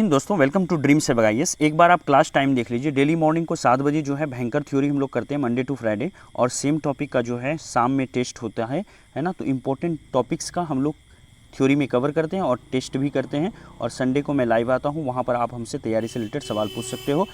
इन दोस्तों, welcome to dream save IAS. एक बार आप क्लास टाइम देख लीजिए। डेली मॉर्निंग को 7 बजे जो है भयंकर थ्योरी हम लोग करते हैं मंडे टू फ्राइडे, और सेम टॉपिक का जो है शाम में टेस्ट होता है ना। तो इम्पोर्टेंट टॉपिक्स का हम लोग थ्योरी में कवर करते हैं और टेस्ट भी करते हैं। और संडे को मैं लाइव आता हूँ, वहाँ पर आप हमसे तैयारी से रिलेटेड सवाल पूछ सकते हो।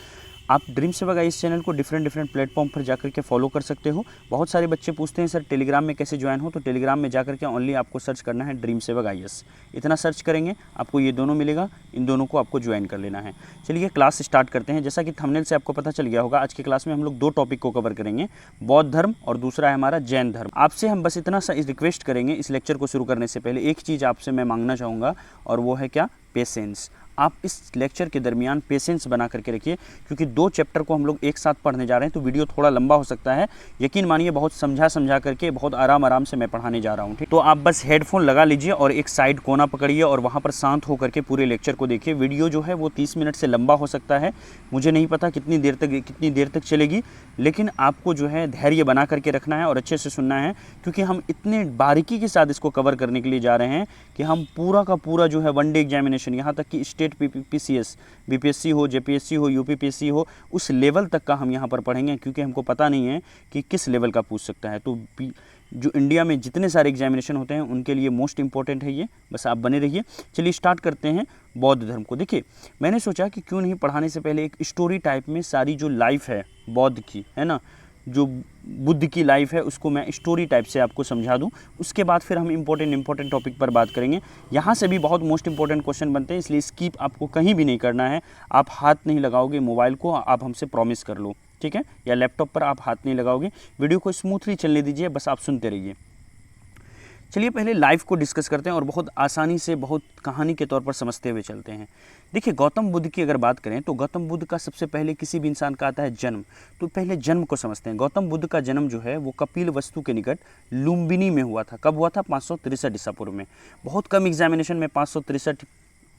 आप ड्रीम सेव आईएएस चैनल को डिफरेंट प्लेटफॉर्म पर जाकर के फॉलो कर सकते हो। बहुत सारे बच्चे पूछते हैं सर टेलीग्राम में कैसे ज्वाइन हो, तो टेलीग्राम में जाकर के ओनली आपको सर्च करना है ड्रीम सेव आईएएस। इतना सर्च करेंगे आपको ये दोनों मिलेगा, इन दोनों को आपको ज्वाइन कर लेना है। चलिए क्लास स्टार्ट करते हैं। जैसा कि थंबनेल से आपको पता चल गया होगा, आज की क्लास में हम लोग 2 टॉपिक को कवर करेंगे, बौद्ध धर्म और दूसरा है हमारा जैन धर्म। आपसे हम बस इतना सा रिक्वेस्ट करेंगे इस लेक्चर को शुरू करने से पहले, एक चीज़ आपसे मैं मांगना चाहूँगा, और वो है क्या? पेशेंस। आप इस लेक्चर के दरमियान पेशेंस बना करके रखिए, क्योंकि 2 चैप्टर को हम लोग एक साथ पढ़ने जा रहे हैं, तो वीडियो थोड़ा लंबा हो सकता है। यकीन मानिए बहुत समझा करके बहुत आराम से मैं पढ़ाने जा रहा हूँ, ठीक। तो आप बस हेडफोन लगा लीजिए और एक साइड कोना पकड़िए और वहाँ पर शांत होकर के पूरे लेक्चर को देखिए। वीडियो जो है वो 30 मिनट से लंबा हो सकता है, मुझे नहीं पता कितनी देर तक चलेगी, लेकिन आपको जो है धैर्य बना करके रखना है और अच्छे से सुनना है, क्योंकि हम इतने बारीकी के साथ इसको कवर करने के लिए जा रहे हैं कि हम पूरा का पूरा जो है वनडे एग्जामिनेशन, यहाँ तक कि स्टेट पीसीएस, बीपीएससी हो, जेपीएससी हो, यूपीपीएससी हो, उस लेवल तक का हम यहाँ पर पढ़ेंगे, क्योंकि हमको पता नहीं है कि किस लेवल का पूछ सकता है। तो जो इंडिया में जितने सारे एग्जामिनेशन होते हैं उनके लिए मोस्ट इंपॉर्टेंट है ये, बस आप बने रहिए। चलिए स्टार्ट करते हैं बौद्ध धर्म को। देखिए, मैंने सोचा कि क्यों नहीं पढ़ाने से पहले एक स्टोरी टाइप में सारी जो लाइफ है बौद्ध की, है ना, जो बुद्ध की लाइफ है, उसको मैं स्टोरी टाइप से आपको समझा दूं। उसके बाद फिर हम इम्पोर्टेंट टॉपिक पर बात करेंगे। यहाँ से भी बहुत मोस्ट इंपॉर्टेंट क्वेश्चन बनते हैं, इसलिए स्किप आपको कहीं भी नहीं करना है। आप हाथ नहीं लगाओगे मोबाइल को, आप हमसे प्रॉमिस कर लो, ठीक है, या लैपटॉप पर आप हाथ नहीं लगाओगे। वीडियो को स्मूथली चलने दीजिए, बस आप सुनते रहिए। चलिए पहले लाइफ को डिस्कस करते हैं और बहुत आसानी से, बहुत कहानी के तौर पर समझते हुए चलते हैं। देखिए, गौतम बुद्ध की अगर बात करें तो गौतम बुद्ध का सबसे पहले किसी भी इंसान का आता है जन्म। तो पहले जन्म को समझते हैं। गौतम बुद्ध का जन्म जो है वो कपिल वस्तु के निकट लुम्बिनी में हुआ था। कब हुआ था? 563 ईसा पूर्व में। बहुत कम एग्जामिनेशन में 563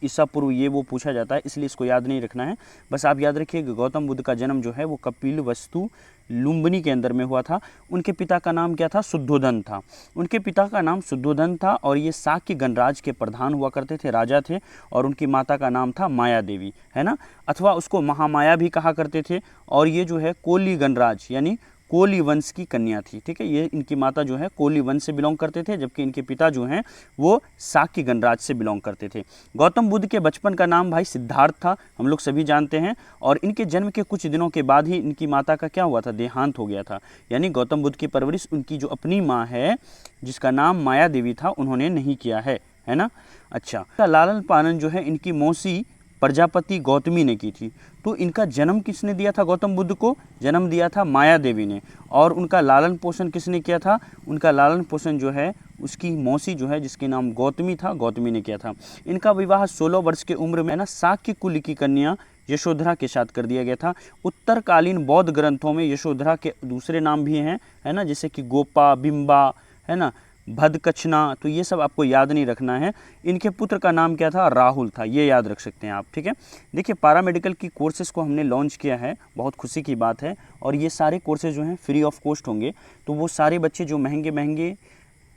ईसा पूर्व ये वो पूछा जाता है, इसलिए इसको याद नहीं रखना है। बस आप याद रखिए गौतम बुद्ध का जन्म जो है वो कपिल वस्तु लुम्बिनी के अंदर में हुआ था। उनके पिता का नाम क्या था? शुद्धोधन था। उनके पिता का नाम शुद्धोधन था और ये शाक्य गणराज्य के प्रधान हुआ करते थे, राजा थे। और उनकी माता का नाम था माया देवी, है ना, अथवा उसको महामाया भी कहा करते थे। और ये जो है कोली गणराज्य यानी कोली वंश की कन्या थी, ठीक है। ये इनकी माता जो है कोली वंश से बिलोंग करते थे, जबकि इनके पिता जो हैं वो शाक्य गणराज्य से बिलोंग करते थे। गौतम बुद्ध के बचपन का नाम भाई सिद्धार्थ था, हम लोग सभी जानते हैं। और इनके जन्म के कुछ दिनों के बाद ही इनकी माता का क्या हुआ था? देहांत हो गया था। यानी गौतम बुद्ध की परवरिश उनकी जो अपनी माँ है, जिसका नाम माया देवी था, उन्होंने नहीं किया है ना। अच्छा, लालन पालन जो है इनकी मौसी प्रजापति गौतमी ने की थी। तो इनका जन्म किसने दिया था? गौतम बुद्ध को जन्म दिया था माया देवी ने। और उनका लालन पोषण किसने किया था? उनका लालन पोषण जो है उसकी मौसी जो है, जिसके नाम गौतमी था, गौतमी ने किया था। इनका विवाह 16 वर्ष की उम्र में ना शाक्य कुल की कन्या यशोधरा के साथ कर दिया गया था। उत्तरकालीन बौद्ध ग्रंथों में यशोधरा के दूसरे नाम भी हैं, है ना, जैसे कि गोपा, बिंबा, है ना, भदकचना। तो ये सब आपको याद नहीं रखना है। इनके पुत्र का नाम क्या था? राहुल था, ये याद रख सकते हैं आप, ठीक है। देखिए, पैरामेडिकल की कोर्सेज़ को हमने लॉन्च किया है, बहुत खुशी की बात है। और ये सारे कोर्सेज़ जो हैं फ्री ऑफ कॉस्ट होंगे। तो वो सारे बच्चे जो महंगे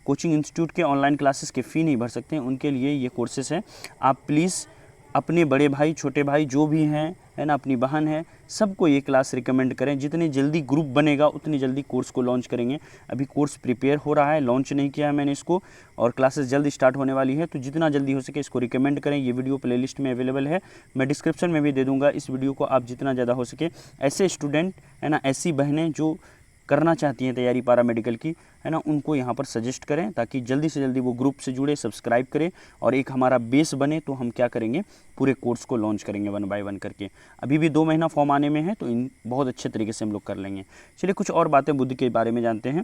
कोचिंग इंस्टीट्यूट के ऑनलाइन क्लासेस के फ़ी नहीं भर सकते हैं, उनके लिए ये कोर्सेज़ हैं। आप प्लीज़ अपने बड़े भाई, छोटे भाई जो भी हैं, है ना, अपनी बहन है, सबको ये क्लास रिकमेंड करें। जितनी जल्दी ग्रुप बनेगा उतनी जल्दी कोर्स को लॉन्च करेंगे। अभी कोर्स प्रिपेयर हो रहा है, लॉन्च नहीं किया है मैंने इसको, और क्लासेस जल्दी स्टार्ट होने वाली है। तो जितना जल्दी हो सके इसको रिकमेंड करें। ये वीडियो प्लेलिस्ट में अवेलेबल है, मैं डिस्क्रिप्शन में भी दे दूँगा। इस वीडियो को आप जितना ज़्यादा हो सके, ऐसे स्टूडेंट, है ना, ऐसी बहनें जो करना चाहती हैं तैयारी पैरामेडिकल की, है ना, उनको यहाँ पर सजेस्ट करें, ताकि जल्दी से जल्दी वो ग्रुप से जुड़े, सब्सक्राइब करें और एक हमारा बेस बने। तो हम क्या करेंगे, पूरे कोर्स को लॉन्च करेंगे 1 बाय 1 करके। अभी भी 2 महीना फॉर्म आने में है, तो इन बहुत अच्छे तरीके से हम लोग कर लेंगे। चलिए कुछ और बातें बुद्ध के बारे में जानते हैं।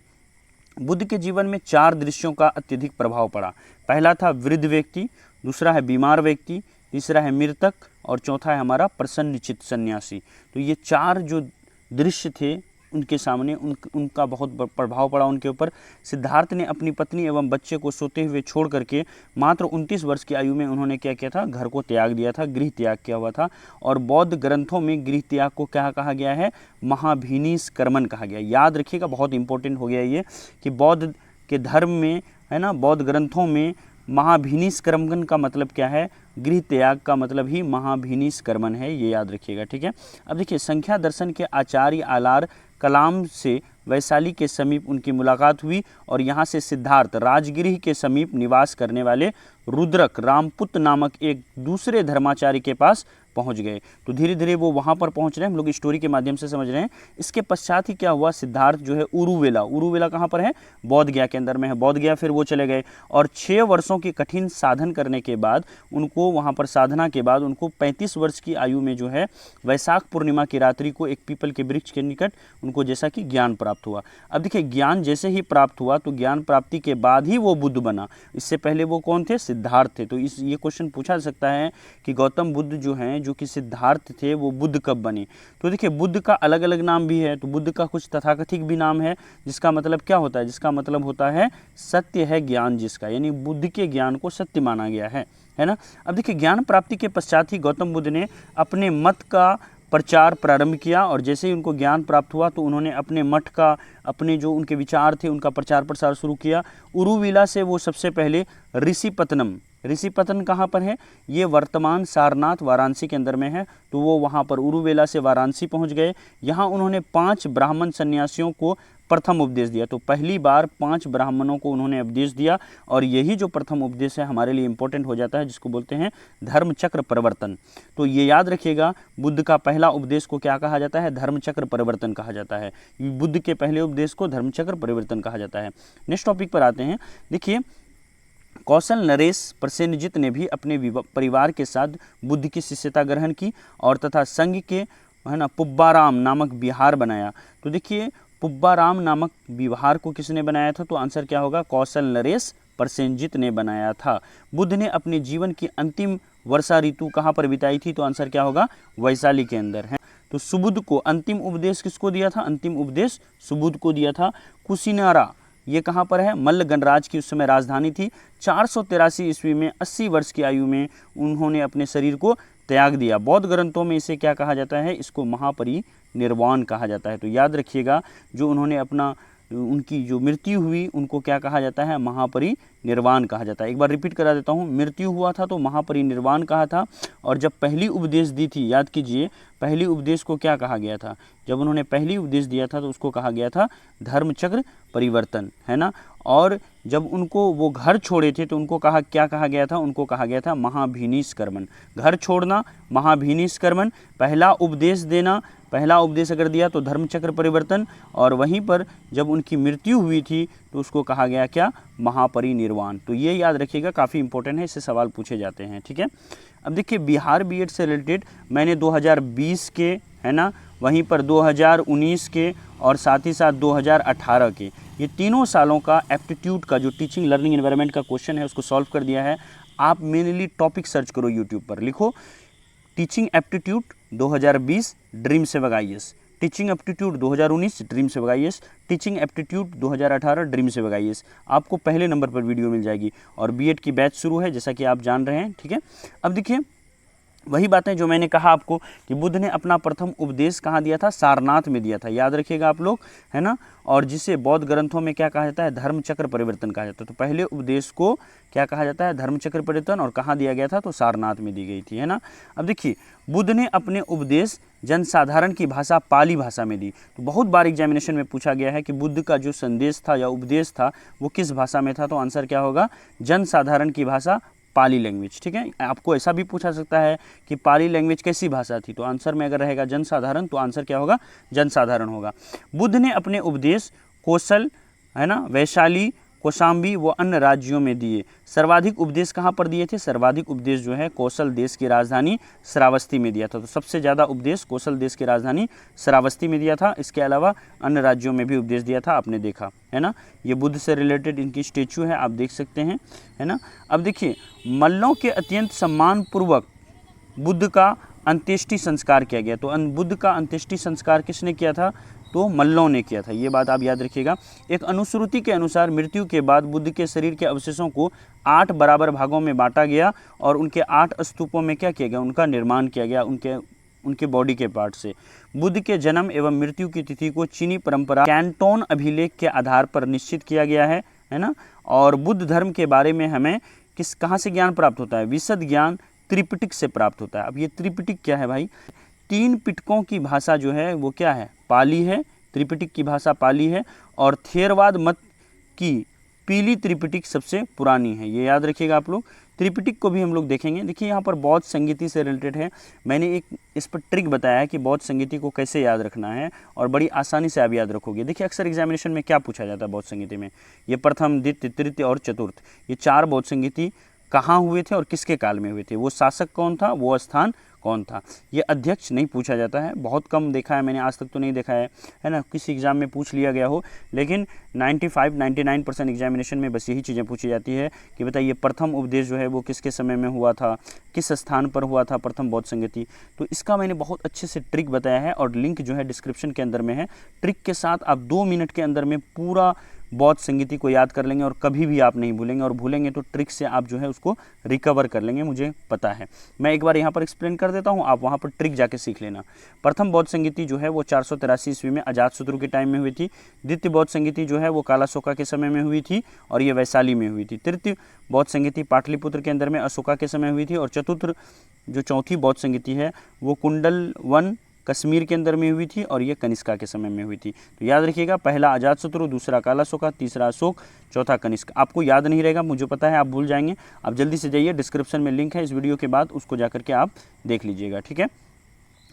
बुद्ध के जीवन में 4 दृश्यों का अत्यधिक प्रभाव पड़ा। पहला था वृद्ध व्यक्ति, दूसरा है बीमार व्यक्ति, तीसरा है मृतक, और चौथा है हमारा प्रसन्नचित्त सन्यासी। तो ये 4 जो दृश्य थे उनके सामने, उनका बहुत प्रभाव पड़ा उनके ऊपर। सिद्धार्थ ने अपनी पत्नी एवं बच्चे को सोते हुए छोड़ करके मात्र 29 वर्ष की आयु में उन्होंने क्या किया था? घर को त्याग दिया था, गृह त्याग किया हुआ था। और बौद्ध ग्रंथों में गृह त्याग को क्या कहा गया है? महाभिनिष कर्मन कहा गया। याद रखिएगा, बहुत इंपॉर्टेंट हो गया ये, कि बौद्ध के धर्म में, है ना, बौद्ध ग्रंथों में महाभिनिष्क्रमण का मतलब क्या है, गृह त्याग का मतलब ही महाभिनिष्क्रमण है, ये याद रखिएगा, ठीक है। अब देखिए संख्या दर्शन के आचार्य आलार कलाम से वैशाली के समीप उनकी मुलाकात हुई और यहाँ से सिद्धार्थ राजगृह के समीप निवास करने वाले रुद्रक रामपुत नामक एक दूसरे धर्माचार्य के पास पहुंच गए। तो धीरे धीरे वो वहाँ पर पहुंच रहे हैं, हम लोग स्टोरी के माध्यम से समझ रहे हैं। इसके पश्चात ही क्या हुआ, सिद्धार्थ जो है उरुवेला कहाँ पर है, बोध गया के अंदर में है, बोध गया फिर वो चले गए और 6 वर्षों की कठिन साधन करने के बाद उनको वहाँ पर साधना के बाद उनको 35 वर्ष की आयु में जो है वैशाख पूर्णिमा की रात्रि को एक पीपल के वृक्ष के निकट उनको जैसा कि ज्ञान प्राप्त हुआ। अब देखिए ज्ञान जैसे ही प्राप्त हुआ तो ज्ञान प्राप्ति के बाद ही वो बुद्ध बना, इससे पहले वो कौन थे, सिद्धार्थ थे। तो ये क्वेश्चन पूछा जा सकता है कि गौतम बुद्ध जो हैं, जो कि सिद्धार्थ थे, वो बुद्ध कब बने। तो देखिए बुद्ध का अलग अलग नाम भी है, तो बुद्ध का कुछ तथाकथित भी नाम है, जिसका मतलब क्या होता है, जिसका मतलब होता है सत्य है ज्ञान जिसका, यानी बुद्ध के ज्ञान को सत्य माना गया है ना। अब देखिए ज्ञान प्राप्ति के पश्चात ही गौतम बुद्ध ने अपने मत का प्रचार प्रारंभ किया और जैसे ही उनको ज्ञान प्राप्त हुआ तो उन्होंने अपने मठ का, अपने जो उनके विचार थे उनका प्रचार प्रसार शुरू किया। उरुविला से वो सबसे पहले ऋषिपतन कहाँ पर है, ये वर्तमान सारनाथ वाराणसी के अंदर में है। तो वो वहाँ पर उरुवेला से वाराणसी पहुँच गए। यहाँ उन्होंने 5 ब्राह्मण सन्यासियों को प्रथम उपदेश दिया। तो पहली बार 5 ब्राह्मणों को उन्होंने उपदेश दिया और यही जो प्रथम उपदेश है हमारे लिए इम्पोर्टेंट हो जाता है, जिसको बोलते हैं धर्मचक्र परिवर्तन। तो ये याद रखिएगा, बुद्ध का पहला उपदेश को क्या कहा जाता है, धर्मचक्र परिवर्तन कहा जाता है। बुद्ध के पहले उपदेश को धर्मचक्र परिवर्तन कहा जाता है। नेक्स्ट टॉपिक पर आते हैं। देखिए कौशल नरेश प्रसेनजित ने भी अपने परिवार के साथ बुद्ध की शिष्यता ग्रहण की और तथा संघ के है ना पुब्बाराम नामक विहार बनाया। तो देखिए पुब्बाराम नामक विहार को किसने बनाया था, तो आंसर क्या होगा, कौशल नरेश प्रसेनजित ने बनाया था। बुद्ध ने अपने जीवन की अंतिम वर्षा ऋतु कहाँ पर बिताई थी, तो आंसर क्या होगा, वैशाली के अंदर है। तो सुबुद्ध को अंतिम उपदेश किसको दिया था, अंतिम उपदेश सुबुद्ध को दिया था। कुशीनारा ये कहाँ पर है, मल्ल गणराज्य की उस समय राजधानी थी। 483 ईस्वी में 80 वर्ष की आयु में उन्होंने अपने शरीर को त्याग दिया। बौद्ध ग्रंथों में इसे क्या कहा जाता है, इसको महापरिनिर्वाण कहा जाता है। तो याद रखिएगा, जो उन्होंने उनकी जो मृत्यु हुई उनको क्या कहा जाता है, महापरिनिर्वाण कहा जाता है। एक बार रिपीट करा देता हूँ, मृत्यु हुआ था तो महापरिनिर्वाण कहा था। और जब पहली उपदेश दी थी, याद कीजिए पहली उपदेश को क्या कहा गया था, जब उन्होंने पहली उपदेश दिया था तो उसको कहा गया था धर्मचक्र परिवर्तन, है ना। और जब उनको वो घर छोड़े थे तो उनको क्या कहा गया था, उनको कहा गया था महाभिनिष्क्रमण। घर छोड़ना, महाभिनिष्क्रमण, पहला उपदेश देना, पहला उपदेश अगर दिया तो धर्मचक्र परिवर्तन, और वहीं पर जब उनकी मृत्यु हुई थी तो उसको कहा गया क्या, महापरिनिर्वाण। तो ये याद रखिएगा, काफ़ी इंपॉर्टेंट है, इससे सवाल पूछे जाते हैं, ठीक है। अब देखिए बिहार बीएड से रिलेटेड मैंने 2020 के, है ना, वहीं पर 2019 के और साथ ही साथ 2018 के, ये तीनों सालों का एप्टीट्यूड का जो टीचिंग लर्निंग एनवायरनमेंट का क्वेश्चन है उसको सॉल्व कर दिया है। आप मेनली टॉपिक सर्च करो यूट्यूब पर, लिखो टीचिंग एप्टीट्यूड 2020 ड्रीम सेवक IAS, टीचिंग एप्टीट्यूड 2019 ड्रीम सेवक IAS, टीचिंग एप्टीट्यूड 2018 ड्रीम सेवक IAS, आपको पहले नंबर पर वीडियो मिल जाएगी। और बीएड की बैच शुरू है जैसा कि आप जान रहे हैं, ठीक है। अब देखिए वही बातें जो मैंने कहा आपको कि बुद्ध ने अपना प्रथम उपदेश कहाँ दिया था, सारनाथ में दिया था, याद रखिएगा आप लोग, है ना। और जिसे बौद्ध ग्रंथों में क्या कहा जाता है, धर्मचक्र परिवर्तन कहा जाता है। तो पहले उपदेश को क्या कहा जाता है, धर्मचक्र परिवर्तन, और कहाँ दिया गया था, तो सारनाथ में दी गई थी, है ना। अब देखिए बुद्ध ने अपने उपदेश जनसाधारण की भाषा पाली भाषा में दी। तो बहुत बार एग्जामिनेशन में पूछा गया है कि बुद्ध का जो संदेश था या उपदेश था वो किस भाषा में था, तो आंसर क्या होगा, जनसाधारण की भाषा पाली लैंग्वेज, ठीक है। आपको ऐसा भी पूछा सकता है कि पाली लैंग्वेज कैसी भाषा थी, तो आंसर में अगर रहेगा जनसाधारण तो आंसर क्या होगा, जनसाधारण होगा। बुद्ध ने अपने उपदेश कौशल, है ना, वैशाली, कौशाम्बी व अन्य राज्यों में दिए। सर्वाधिक उपदेश कहाँ पर दिए थे, सर्वाधिक उपदेश जो है कौशल देश की राजधानी श्रावस्ती में दिया था। तो सबसे ज़्यादा उपदेश कौशल देश की राजधानी श्रावस्ती में दिया था। इसके अलावा अन्य राज्यों में भी उपदेश दिया था, आपने देखा है ना। ये बुद्ध से रिलेटेड इनकी स्टेचू है, आप देख सकते हैं, है ना। अब देखिए मल्लों के अत्यंत सम्मानपूर्वक बुद्ध का अंत्येष्टि संस्कार किया गया। तो बुद्ध का अंत्येष्टि संस्कार किसने किया था, तो मल्लों ने किया था, ये बात आप याद रखिएगा। एक अनुश्रुति के अनुसार मृत्यु के बाद बुद्ध के शरीर के अवशेषों को 8 बराबर भागों में बांटा गया और उनके 8 स्तूपों में क्या किया गया, उनका निर्माण किया गया, उनके बॉडी के पार्ट से। बुद्ध के जन्म एवं मृत्यु की तिथि को चीनी परंपरा कैंटोन अभिलेख के आधार पर निश्चित किया गया है ना। और बुद्ध धर्म के बारे में हमें किस कहाँ से ज्ञान प्राप्त होता है? विशद ज्ञान त्रिपिटक से प्राप्त होता है। अब ये त्रिपिटक क्या है भाई? 3 पिटकों की भाषा जो है वो क्या है? पाली है। त्रिपिटक की भाषा पाली है और थेरवाद मत की पीली त्रिपिटक सबसे पुरानी है। ये याद रखिएगा आप लोग। त्रिपिटक को भी हम लोग देखेंगे। देखिए यहाँ पर बौद्ध संगीति से रिलेटेड है। मैंने एक इस पर ट्रिक बताया है कि बौद्ध संगीति को कैसे याद रखना है और बड़ी आसानी से आप याद रखोगे। देखिए अक्सर एग्जामिनेशन में क्या पूछा जाता है बौद्ध संगीति में? ये प्रथम, द्वितीय, तृतीय और चतुर्थ, ये 4 बौद्ध संगीति कहाँ हुए थे और किसके काल में हुए थे? वो शासक कौन था, वो स्थान कौन था? ये अध्यक्ष नहीं पूछा जाता है, बहुत कम देखा है मैंने, आज तक तो नहीं देखा है ना, किसी एग्ज़ाम में पूछ लिया गया हो, लेकिन 95-99% एग्जामिनेशन में बस यही चीज़ें पूछी जाती है कि बताइए प्रथम उपदेश जो है वो किसके समय में हुआ था, किस स्थान पर हुआ था प्रथम बौद्ध संगीति। तो इसका मैंने बहुत अच्छे से ट्रिक बताया है और लिंक जो है डिस्क्रिप्शन के अंदर में है। ट्रिक के साथ आप 2 मिनट के अंदर में पूरा बौद्ध संगीति को याद कर लेंगे और कभी भी आप नहीं भूलेंगे, और भूलेंगे तो ट्रिक से आप जो है उसको रिकवर कर लेंगे, मुझे पता है। मैं एक बार यहाँ पर एक्सप्लेन कर देता हूँ, आप वहाँ पर ट्रिक जाके सीख लेना। प्रथम बौद्ध संगीति जो है वो 483 ईस्वी में अजातशत्रु के टाइम में हुई थी। द्वितीय बौद्ध संगीति जो है वो कालाशोका के समय में हुई थी और ये वैशाली में हुई थी। तृतीय बौद्ध संगीति पाटलिपुत्र के अंदर में अशोका के समय हुई थी और चतुर्थ जो चौथी बौद्ध संगीति है वो कुंडलवन कश्मीर के अंदर में हुई थी और ये कनिष्का के समय में हुई थी। तो याद रखिएगा, पहला अजातशत्रु, दूसरा कालाशोका, तीसरा अशोक, चौथा कनिष्क। आपको याद नहीं रहेगा, मुझे पता है, आप भूल जाएंगे। आप जल्दी से जाइए, डिस्क्रिप्शन में लिंक है इस वीडियो के बाद, उसको जाकर के आप देख लीजिएगा, ठीक है।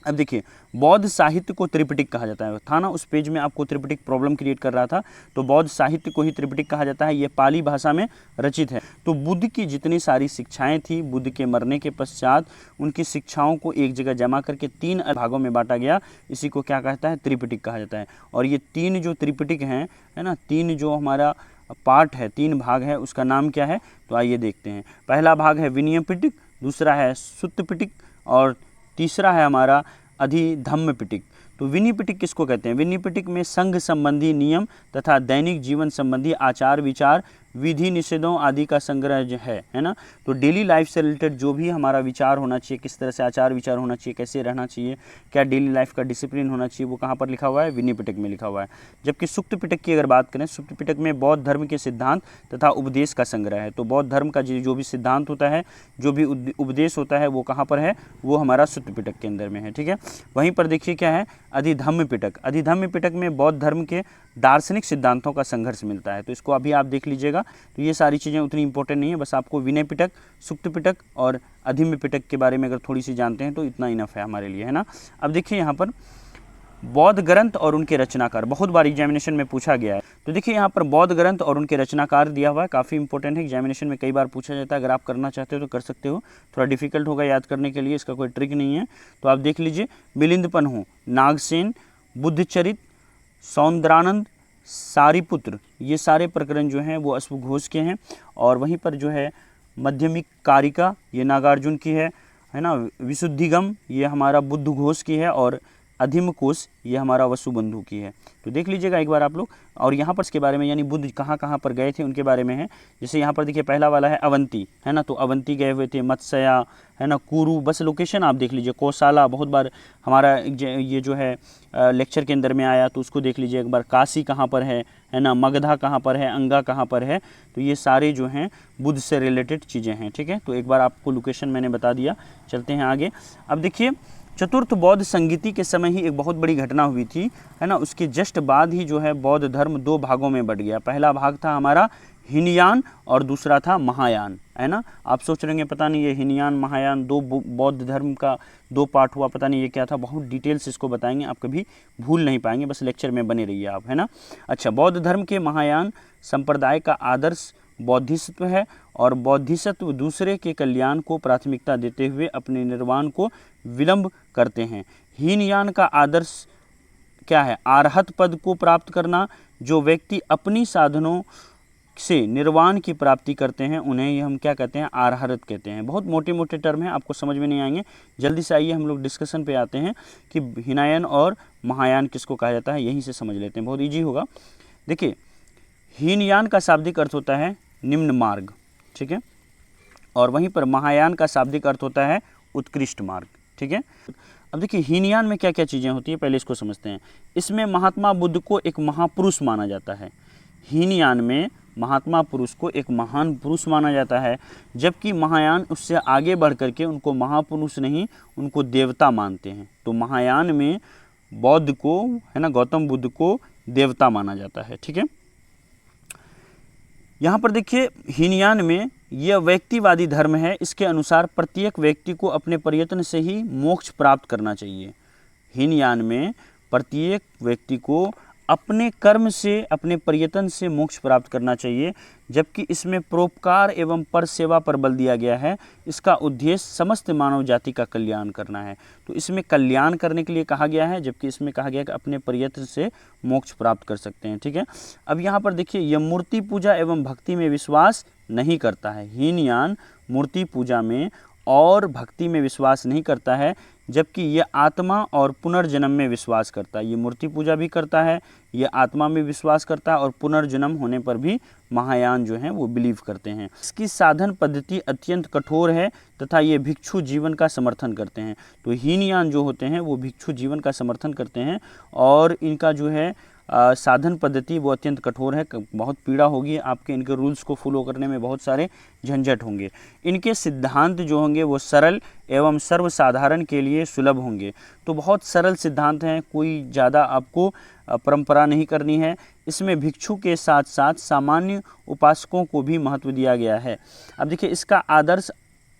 अब देखिए बौद्ध साहित्य को त्रिपिटक कहा जाता है। था ना उस पेज में आपको त्रिपिटक प्रॉब्लम क्रिएट कर रहा था, तो बौद्ध साहित्य को ही त्रिपिटक कहा जाता है। ये पाली भाषा में रचित है। तो बुद्ध की जितनी सारी शिक्षाएं थी, बुद्ध के मरने के पश्चात उनकी शिक्षाओं को एक जगह जमा करके 3 भागों में बांटा गया। इसी को क्या कहता है? त्रिपिटक कहा जाता है। और ये 3 जो त्रिपिटक हैं, है ना, 3 जो हमारा पार्ट है, 3 भाग है, उसका नाम क्या है? तो आइए देखते हैं। पहला भाग है विनय पिटक, दूसरा है सुत्त पिटक और तीसरा है हमारा अधिधम्म पिटक। तो विनय पिटक किसको कहते हैं? विनय पिटक में संघ संबंधी नियम तथा दैनिक जीवन संबंधी आचार विचार, विधि निषेधों आदि का संग्रह है ना। तो डेली लाइफ से रिलेटेड जो भी हमारा विचार होना चाहिए, किस तरह से आचार विचार होना चाहिए, कैसे रहना चाहिए, क्या डेली लाइफ का डिसिप्लिन होना चाहिए, वो कहाँ पर लिखा हुआ है? विनय पिटक में लिखा हुआ है। जबकि सुक्त पिटक की अगर बात करें, सुक्त पिटक में बौद्ध धर्म के सिद्धांत तथा उपदेश का संग्रह है। तो बौद्ध धर्म का जो भी सिद्धांत होता है, जो भी उपदेश होता है, वो कहाँ पर है? वो हमारा सुक्त पिटक के अंदर में है, ठीक है। वहीं पर देखिए क्या है? अधिधम्म पिटक। अधिधम्म पिटक में बौद्ध धर्म के दार्शनिक सिद्धांतों का संघर्ष मिलता है। तो इसको अभी आप देख लीजिएगा। तो ये सारी चीज़ें उतनी इंपॉर्टेंट नहीं है, बस आपको विनय पिटक, सुक्त पिटक और अधिधम्म पिटक के बारे में अगर थोड़ी सी जानते हैं तो इतना इनफ है हमारे लिए, है ना। अब देखिए यहाँ पर बौद्ध ग्रंथ और उनके रचनाकार बहुत बार एग्जामिनेशन में पूछा गया है। तो देखिए यहाँ पर बौद्ध ग्रंथ और उनके रचनाकार दिया हुआ है, काफ़ी इंपॉर्टेंट है, एग्जामिनेशन में कई बार पूछा जाता है। अगर आप करना चाहते हो तो कर सकते हो, थोड़ा डिफिकल्ट होगा याद करने के लिए, इसका कोई ट्रिक नहीं है। तो आप देख लीजिए, मिलिंदपन्हु, नागसेन, बुद्धचरित, सौंदरानंद, सारिपुत्र, ये सारे प्रकरण जो हैं वो अश्वघोष के हैं। और वहीं पर जो है मध्यमिक कारिका, ये नागार्जुन की है ना। विशुद्धिगम, ये हमारा बुद्ध घोष की है। और अधिम कोश, ये हमारा वसुबंधु की है। तो देख लीजिएगा एक बार आप लोग। और यहाँ पर इसके बारे में, यानी बुद्ध कहाँ कहाँ पर गए थे उनके बारे में है। जैसे यहाँ पर देखिए पहला वाला है अवंती, है ना, तो अवंती गए हुए थे। मत्स्या, है ना, कुरु, बस लोकेशन आप देख लीजिए। कौशाला बहुत बार हमारा ये जो है लेक्चर के अंदर में आया, तो उसको देख लीजिए एक बार। काशी कहाँ पर है ना, मगधा कहाँ पर है, अंगा कहाँ पर है। तो ये सारे जो हैं बुद्ध से रिलेटेड चीज़ें हैं, ठीक है। तो एक बार आपको लोकेशन मैंने बता दिया। चलते हैं आगे। अब देखिए चतुर्थ बौद्ध संगीति के समय ही एक बहुत बड़ी घटना हुई थी, है ना। उसके जस्ट बाद ही जो है बौद्ध धर्म 2 भागों में बट गया। पहला भाग था हमारा हीनयान और दूसरा था महायान, है ना। आप सोच रहे हैं पता नहीं ये हीनयान महायान 2 बौद्ध धर्म का 2 पार्ट हुआ, पता नहीं ये क्या था। बहुत डिटेल से इसको बताएंगे, आप कभी भूल नहीं पाएंगे, बस लेक्चर में बने रहिए आप, है ना। अच्छा, बौद्ध धर्म के महायान संप्रदाय का आदर्श बौद्धिसत्व है और बौद्धिसत्व दूसरे के कल्याण को प्राथमिकता देते हुए अपने निर्वाण को विलंब करते हैं। हीनयान का आदर्श क्या है? आर्हत पद को प्राप्त करना। जो व्यक्ति अपनी साधनों से निर्वाण की प्राप्ति करते हैं उन्हें हम क्या कहते हैं? आर्हत कहते हैं। बहुत मोटे मोटे टर्म हैं, आपको समझ में नहीं आएंगे। जल्दी से आइए हम लोग डिस्कशन पे आते हैं कि हीनयान और महायान किसको कहा जाता है, यहीं से समझ लेते हैं, बहुत ईजी होगा। देखिए हीनयान का शाब्दिक अर्थ होता है निम्न मार्ग, ठीक है। और वहीं पर महायान का शाब्दिक अर्थ होता है उत्कृष्ट मार्ग, ठीक है। अब देखिए हीनयान में क्या क्या चीज़ें होती है, पहले इसको समझते हैं। इसमें महात्मा बुद्ध को एक महापुरुष माना जाता है। हीनयान में महात्मा पुरुष को एक महान पुरुष माना जाता है, जबकि महायान उससे आगे बढ़ करके उनको महापुरुष नहीं, उनको देवता मानते हैं। तो महायान में बौद्ध को, है ना, गौतम बुद्ध को देवता माना जाता है। ठीक है, यहाँ पर देखिए हीनयान में यह व्यक्तिवादी धर्म है। इसके अनुसार प्रत्येक व्यक्ति को अपने प्रयत्न से ही मोक्ष प्राप्त करना चाहिए। हीनयान में प्रत्येक व्यक्ति को अपने कर्म से, अपने प्रयत्न से मोक्ष प्राप्त करना चाहिए, जबकि इसमें परोपकार एवं पर सेवा पर बल दिया गया है। इसका उद्देश्य समस्त मानव जाति का कल्याण करना है। तो इसमें कल्याण करने के लिए कहा गया है, जबकि इसमें कहा गया कि अपने प्रयत्न से मोक्ष प्राप्त कर सकते हैं। ठीक है, अब यहाँ पर देखिए, यह मूर्ति पूजा एवं भक्ति में विश्वास नहीं करता है। हीनयान मूर्ति पूजा में और भक्ति में विश्वास नहीं करता है, जबकि ये आत्मा और पुनर्जन्म में विश्वास करता है। ये मूर्ति पूजा भी करता है, ये आत्मा में विश्वास करता है और पुनर्जन्म होने पर भी महायान जो हैं वो बिलीव करते हैं। इसकी साधन पद्धति अत्यंत कठोर है तथा ये भिक्षु जीवन का समर्थन करते हैं। तो हीनयान जो होते हैं वो भिक्षु जीवन का समर्थन करते हैं और इनका जो है साधन पद्धति वो अत्यंत कठोर है। बहुत पीड़ा होगी आपके इनके रूल्स को फॉलो करने में, बहुत सारे झंझट होंगे। इनके सिद्धांत जो होंगे वो सरल एवं सर्वसाधारण के लिए सुलभ होंगे। तो बहुत सरल सिद्धांत हैं, कोई ज़्यादा आपको परंपरा नहीं करनी है। इसमें भिक्षु के साथ साथ सामान्य उपासकों को भी महत्व दिया गया है। अब देखिए, इसका आदर्श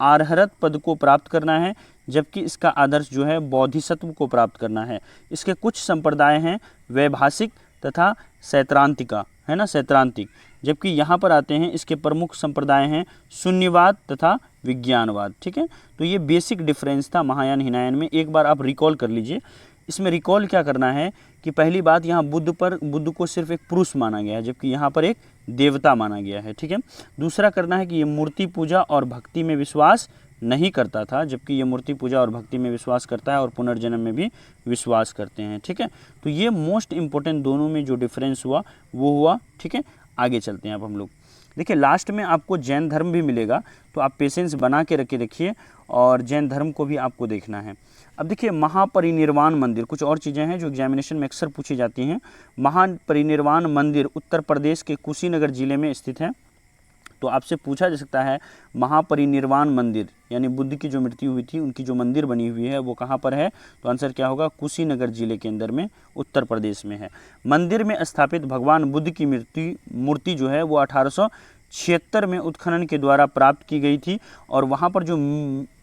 आर्हत पद को प्राप्त करना है, जबकि इसका आदर्श जो है बोधिसत्व को प्राप्त करना है। इसके कुछ संप्रदाय हैं वैभाषिक तथा सैद्धांतिका, है ना, सैद्धांतिक, जबकि यहाँ पर आते हैं इसके प्रमुख संप्रदाय हैं शून्यवाद तथा विज्ञानवाद। ठीक है, तो ये बेसिक डिफरेंस था महायान हीनयान में। एक बार आप रिकॉल कर लीजिए। इसमें रिकॉल क्या करना है कि पहली बात, यहाँ बुद्ध को सिर्फ एक पुरुष माना गया है, जबकि यहाँ पर एक देवता माना गया है। ठीक है, दूसरा करना है कि ये मूर्ति पूजा और भक्ति में विश्वास नहीं करता था, जबकि ये मूर्ति पूजा और भक्ति में विश्वास करता है और पुनर्जन्म में भी विश्वास करते हैं। ठीक है, तो ये मोस्ट इम्पोर्टेंट दोनों में जो डिफरेंस हुआ वो हुआ। ठीक है, आगे चलते हैं अब हम लोग। देखिए, लास्ट में आपको जैन धर्म भी मिलेगा, तो आप पेशेंस बना के रखिए और जैन धर्म को भी आपको देखना है। अब देखिए, महापरिनिर्वाण मंदिर, कुछ और चीज़ें हैं जो एग्जामिनेशन में अक्सर पूछी जाती हैं। महापरिनिर्वाण मंदिर उत्तर प्रदेश के कुशीनगर जिले में स्थित है। तो आपसे पूछा जा सकता है महापरिनिर्वाण मंदिर यानी बुद्ध की जो मृत्यु हुई थी उनकी जो मंदिर बनी हुई है वो कहाँ पर है, तो आंसर क्या होगा, कुशीनगर जिले के अंदर में उत्तर प्रदेश में है। मंदिर में स्थापित भगवान बुद्ध की मूर्ति जो है वो 1876 में उत्खनन के द्वारा प्राप्त की गई थी और वहाँ पर जो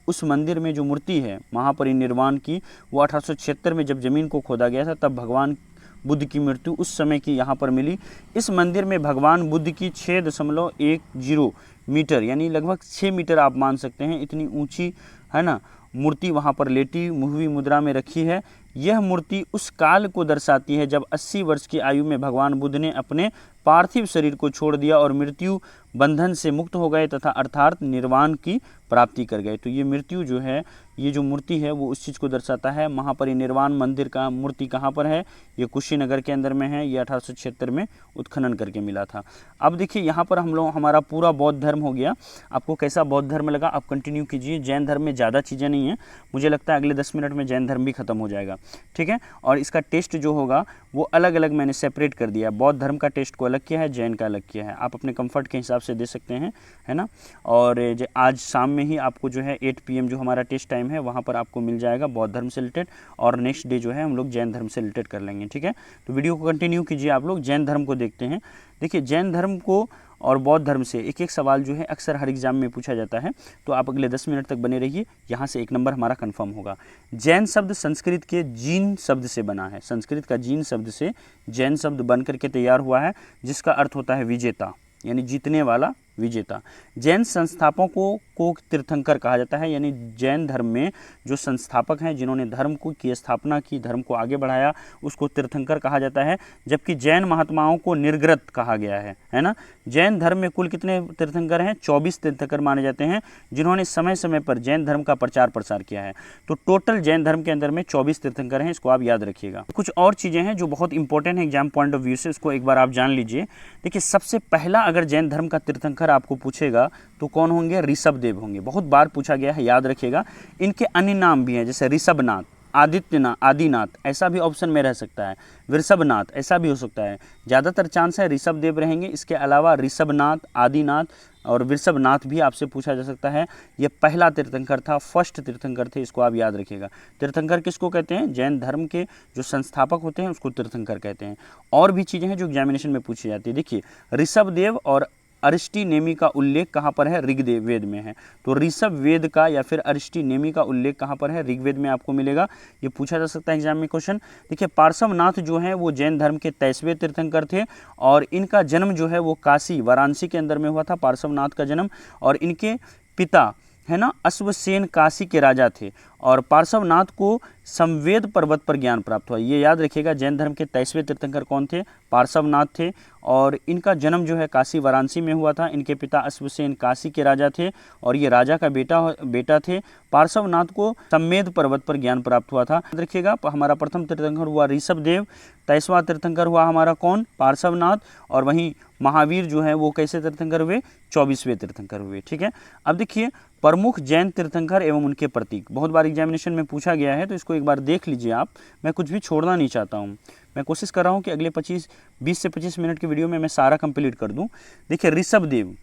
उस मंदिर में जो मूर्ति है महापरिनिर्वाण की वो 1876 में जब ज़मीन को खोदा गया था तब भगवान बुद्ध की मृत्यु उस समय की यहाँ पर मिली। इस मंदिर में भगवान बुद्ध की 6.10 मीटर यानी लगभग 6 मीटर आप मान सकते हैं इतनी ऊंची, है ना, मूर्ति वहाँ पर लेटी हुई मुद्रा में रखी है। यह मूर्ति उस काल को दर्शाती है जब 80 वर्ष की आयु में भगवान बुद्ध ने अपने पार्थिव शरीर को छोड़ दिया और मृत्यु बंधन से मुक्त हो गए तथा अर्थात निर्वाण की प्राप्ति कर गए। तो ये मृत्यु जो है, ये जो मूर्ति है वो उस चीज़ को दर्शाता है। महापरिनिर्वाण मंदिर का मूर्ति कहाँ पर है, ये कुशीनगर के अंदर में है। ये 1876 में उत्खनन करके मिला था। अब देखिए, यहाँ पर हम लोग हमारा पूरा बौद्ध धर्म हो गया। आपको कैसा बौद्ध धर्म लगा आप कंटिन्यू कीजिए। जैन धर्म में ज़्यादा चीज़ें नहीं हैं, मुझे लगता है अगले 10 मिनट में जैन धर्म भी खत्म हो जाएगा। ठीक है, और इसका टेस्ट जो होगा वो अलग अलग मैंने सेपरेट कर दिया। बौद्ध धर्म का टेस्ट को अलग किया है, जैन का अलग किया है। आप अपने कंफर्ट के हिसाब से दे सकते हैं, है ना। और आज शाम में ही आपको जो है 8 PM जो हमारा टेस्ट टाइम है वहाँ पर आपको मिल जाएगा बौद्ध धर्म से रिलेटेड, और नेक्स्ट डे जो है हम लोग जैन धर्म से रिलेटेड कर लेंगे। ठीक है, तो वीडियो को कंटिन्यू कीजिए। आप लोग जैन धर्म को देखते हैं। देखिए, जैन धर्म को और बौद्ध धर्म से एक एक सवाल जो है अक्सर हर एग्जाम में पूछा जाता है, तो आप अगले 10 मिनट तक बने रहिए। यहाँ से 1 नंबर हमारा कंफर्म होगा। जैन शब्द संस्कृत के जीन शब्द से बना है। संस्कृत का जीन शब्द से जैन शब्द बन करके तैयार हुआ है, जिसका अर्थ होता है विजेता, यानी जीतने वाला, विजेता। जैन संस्थापकों को तीर्थंकर कहा जाता है, यानी जैन धर्म में जो संस्थापक हैं जिन्होंने धर्म की स्थापना की, धर्म को आगे बढ़ाया, उसको तीर्थंकर कहा जाता है। जबकि जैन महात्माओं को निर्ग्रत कहा गया है ना। जैन धर्म में कुल कितने तीर्थंकर हैं, 24 तीर्थंकर माने जाते हैं जिन्होंने समय समय पर जैन धर्म का प्रचार प्रसार किया है। तो टोटल जैन धर्म के अंदर में 24 तीर्थंकर हैं, इसको आप याद रखिएगा। कुछ और चीज़ें हैं जो बहुत इंपॉर्टेंट है एग्जाम पॉइंट ऑफ व्यू से, उसको एक बार आप जान लीजिए। देखिए, सबसे पहला अगर जैन धर्म का तीर्थंकर आपको पूछेगा तो कौन होंगे, ऋषभदेव होंगे। बहुत बार पूछा गया है, याद रखिएगा। इनके अन्य नाम भी हैं, जैसे ऋषभनाथ, आदित्यनाथ, आदिनाथ, ऐसा भी ऑप्शन में रह सकता है। वृषभनाथ, ऐसा भी हो सकता है। ज़्यादातर चांस है ऋषभदेव रहेंगे। इसके अलावा ऋषभनाथ, आदिनाथ और वृषभनाथ भी आपसे पूछा जा सकता है। ये पहला तीर्थंकर था, फर्स्ट तीर्थंकर थे, इसको आप याद रखिएगा। तीर्थंकर किसको कहते हैं? जैन धर्म के जो संस्थापक होते हैं उसको तीर्थंकर कहते हैं। और भी चीज़ें हैं जो एग्जामिनेशन में पूछी जाती है। देखिए, ऋषभदेव और अरिष्टनेमी का उल्लेख कहाँ पर है? ऋग्वेद वेद में है। तो ऋषभ वेद का या फिर अरिष्टनेमी का उल्लेख कहाँ पर है? ऋग्वेद में आपको मिलेगा। ये पूछा जा सकता है एग्जाम में क्वेश्चन। देखिए, पार्श्वनाथ जो है वो जैन धर्म के 23वें तीर्थंकर थे और इनका जन्म जो है वो काशी, वाराणसी के अंदर में हुआ था, पार्श्वनाथ का जन्म। और इनके पिता है ना अश्वसेन काशी के राजा थे और पार्श्वनाथ को संवेद पर्वत पर ज्ञान प्राप्त हुआ। ये याद रखिएगा, जैन धर्म के 23वें तीर्थंकर कौन थे? पार्श्वनाथ थे और इनका जन्म जो है काशी वाराणसी में हुआ था। इनके पिता अश्वसेन काशी के राजा थे और ये राजा का बेटा थे। पार्श्वनाथ को संवेद पर्वत पर ज्ञान प्राप्त हुआ था। याद रखिएगा, हमारा प्रथम तीर्थंकर हुआ ऋषभदेव, 23वां तीर्थंकर हुआ हमारा कौन? पार्श्वनाथ। और वहीं महावीर जो है वो कैसे तीर्थंकर हुए? 24वें तीर्थंकर हुए। ठीक है, अब देखिए प्रमुख जैन तीर्थंकर एवं उनके प्रतीक, बहुत बार एग्जामिनेशन में पूछा गया है, तो इसको एक बार देख लीजिए आप। मैं कुछ भी छोड़ना नहीं चाहता हूँ। मैं कोशिश कर रहा हूँ कि अगले 20 से 25 मिनट की वीडियो में मैं सारा कंप्लीट कर दूँ। देखिए, ऋषभदेव,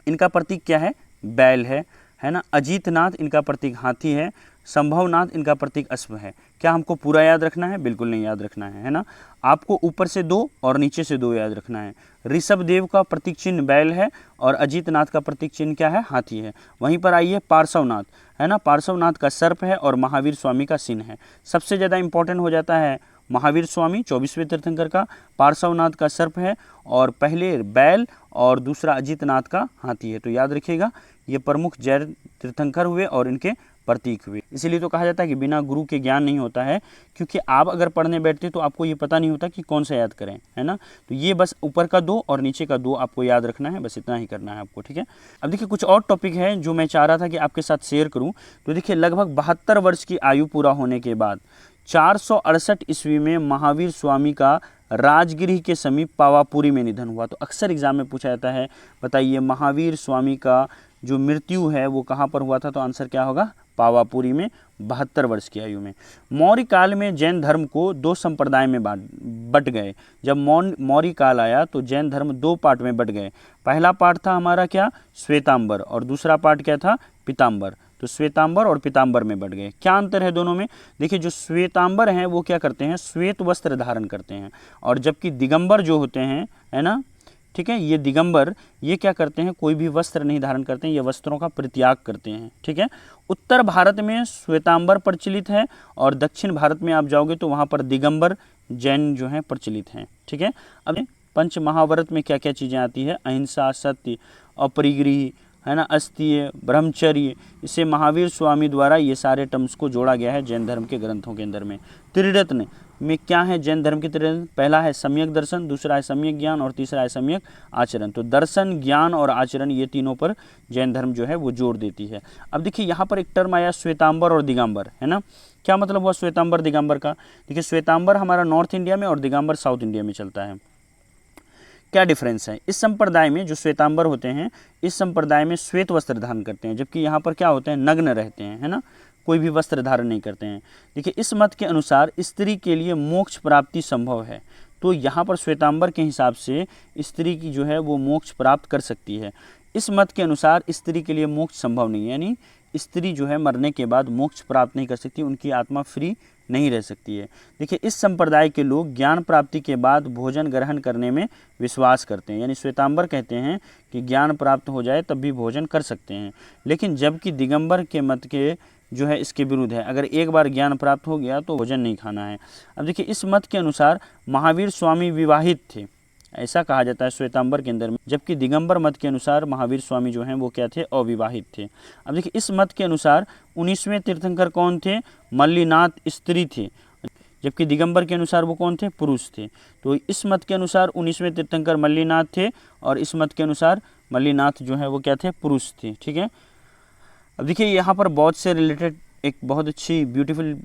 इनका प्रतीक क्या है? बैल है ना। अजीतनाथ, इनका प्रतीक हाथी है। संभवनाथ, इनका प्रतीक अश्व है। क्या हमको पूरा याद रखना है? बिल्कुल नहीं याद रखना है ना। आपको ऊपर से 2 और नीचे से 2 याद रखना है। ऋषभदेव का प्रतीक चिन्ह बैल है और अजीतनाथ का प्रतीक चिन्ह क्या है? हाथी है। वहीं पर आइए पार्श्वनाथ, है ना। पार्श्वनाथ का सर्प है और महावीर स्वामी का सिंह है। सबसे ज़्यादा इंपॉर्टेंट हो जाता है महावीर स्वामी 24वें तीर्थंकर का, पार्श्वनाथ का सर्प है और पहले बैल और दूसरा अजीतनाथ का हाथी है। तो याद रखिएगा, ये प्रमुख जैन तीर्थंकर हुए और इनके प्रतीक हुए। इसीलिए तो कहा जाता है कि बिना गुरु के ज्ञान नहीं होता है, क्योंकि आप अगर पढ़ने बैठते तो आपको ये पता नहीं होता कि कौन सा याद करें, है ना। तो ये बस ऊपर का 2 और नीचे का 2 आपको याद रखना है, बस इतना ही करना है आपको। ठीक है, अब देखिए कुछ और टॉपिक है जो मैं चाह रहा था कि आपके साथ शेयर करूँ। तो देखिए, लगभग 72 वर्ष की आयु पूरा होने के बाद 468 ईस्वी में महावीर स्वामी का राजगिरी के समीप पावापुरी में निधन हुआ। तो अक्सर एग्जाम में पूछा जाता है, बताइए महावीर स्वामी का जो मृत्यु है वो कहाँ पर हुआ था? तो आंसर क्या होगा? पावापुरी में, 72 वर्ष की आयु में। मौर्य काल में जैन धर्म को 2 संप्रदाय में बट गए। जब मौर्य काल आया तो जैन धर्म 2 पार्ट में बट गए। पहला पार्ट था हमारा क्या? श्वेतांबर, और दूसरा पार्ट क्या था? पीतांबर। तो श्वेतांबर और पीतांबर में बढ़ गए। क्या अंतर है दोनों में? देखिए, जो श्वेतांबर हैं वो क्या करते हैं? श्वेत वस्त्र धारण करते हैं, और जबकि दिगंबर जो होते हैं, है ना, ठीक है, ये दिगंबर ये क्या करते हैं? कोई भी वस्त्र नहीं धारण करते हैं, ये वस्त्रों का परित्याग करते हैं। ठीक है, उत्तर भारत में श्वेतांबर प्रचलित है और दक्षिण भारत में आप जाओगे तो वहाँ पर दिगंबर जैन जो हैं प्रचलित हैं। ठीक है, अब पंच महाव्रत में क्या क्या चीज़ें आती है? अहिंसा, सत्य, अपरिग्रही, है ना, अस्तीय, ब्रह्मचर्य, इसे महावीर स्वामी द्वारा ये सारे टर्म्स को जोड़ा गया है जैन धर्म के ग्रंथों के अंदर में। त्रिरत्न में क्या है जैन धर्म के त्रिरत्न? पहला है सम्यक दर्शन, दूसरा है सम्यक ज्ञान और तीसरा है सम्यक आचरण। तो दर्शन, ज्ञान और आचरण, ये तीनों पर जैन धर्म जो है वो जोर देती है। अब देखिए, यहाँ पर एक टर्म आया श्वेतांबर और दिगंबर, है ना। क्या मतलब हुआ श्वेतांबर दिगंबर का? देखिए, श्वेतांबर हमारा नॉर्थ इंडिया में और दिगंबर साउथ इंडिया में चलता है। क्या डिफरेंस है? इस संप्रदाय में जो श्वेतांबर होते हैं, इस संप्रदाय में श्वेत वस्त्र धारण करते हैं, जबकि यहाँ पर क्या होते हैं? नग्न रहते हैं, है ना, कोई भी वस्त्र धारण नहीं करते हैं। देखिए, इस मत के अनुसार स्त्री के लिए मोक्ष प्राप्ति संभव है। तो यहाँ पर श्वेतांबर के हिसाब से स्त्री की जो है वो मोक्ष प्राप्त कर सकती है। इस मत के अनुसार स्त्री के लिए मोक्ष संभव नहीं है, यानी स्त्री जो है मरने के बाद मोक्ष प्राप्त नहीं कर सकती, उनकी आत्मा फ्री नहीं रह सकती है। देखिए, इस संप्रदाय के लोग ज्ञान प्राप्ति के बाद भोजन ग्रहण करने में विश्वास करते हैं, यानी श्वेतांबर कहते हैं कि ज्ञान प्राप्त हो जाए तब भी भोजन कर सकते हैं। लेकिन जबकि दिगंबर के मत के जो है इसके विरुद्ध है, अगर एक बार ज्ञान प्राप्त हो गया तो भोजन नहीं खाना है। अब देखिए, इस मत के अनुसार महावीर स्वामी विवाहित थे, ऐसा कहा जाता है श्वेतांबर के अंदर में, जबकि दिगंबर मत के अनुसार महावीर स्वामी जो हैं वो क्या थे? अविवाहित थे। अब देखिए, इस मत के अनुसार 19वें तीर्थंकर कौन थे? मल्लिनाथ स्त्री थे, जबकि दिगंबर के अनुसार वो कौन थे? पुरुष थे। तो इस मत के अनुसार 19वें तीर्थंकर मल्लिनाथ थे और इस मत के अनुसार मल्लिनाथ जो है वो क्या थे? पुरुष थे। ठीक है, अब देखिए, यहाँ पर बौद्ध से रिलेटेड एक बहुत अच्छी ब्यूटीफुल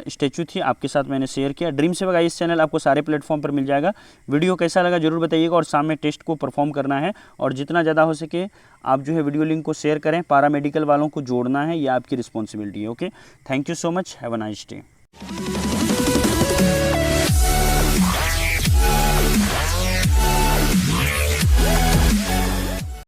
स्टैचू थी, आपके साथ मैंने शेयर किया। ड्रीम सेवक आईएएस चैनल आपको सारे प्लेटफॉर्म पर मिल जाएगा। वीडियो कैसा लगा जरूर बताइएगा, और शाम में टेस्ट को परफॉर्म करना है, और जितना ज़्यादा हो सके आप जो है वीडियो लिंक को शेयर करें। पैरामेडिकल वालों को जोड़ना है, ये आपकी रिस्पॉन्सिबिलिटी है। Okay, thank you so much, have a nice day. है।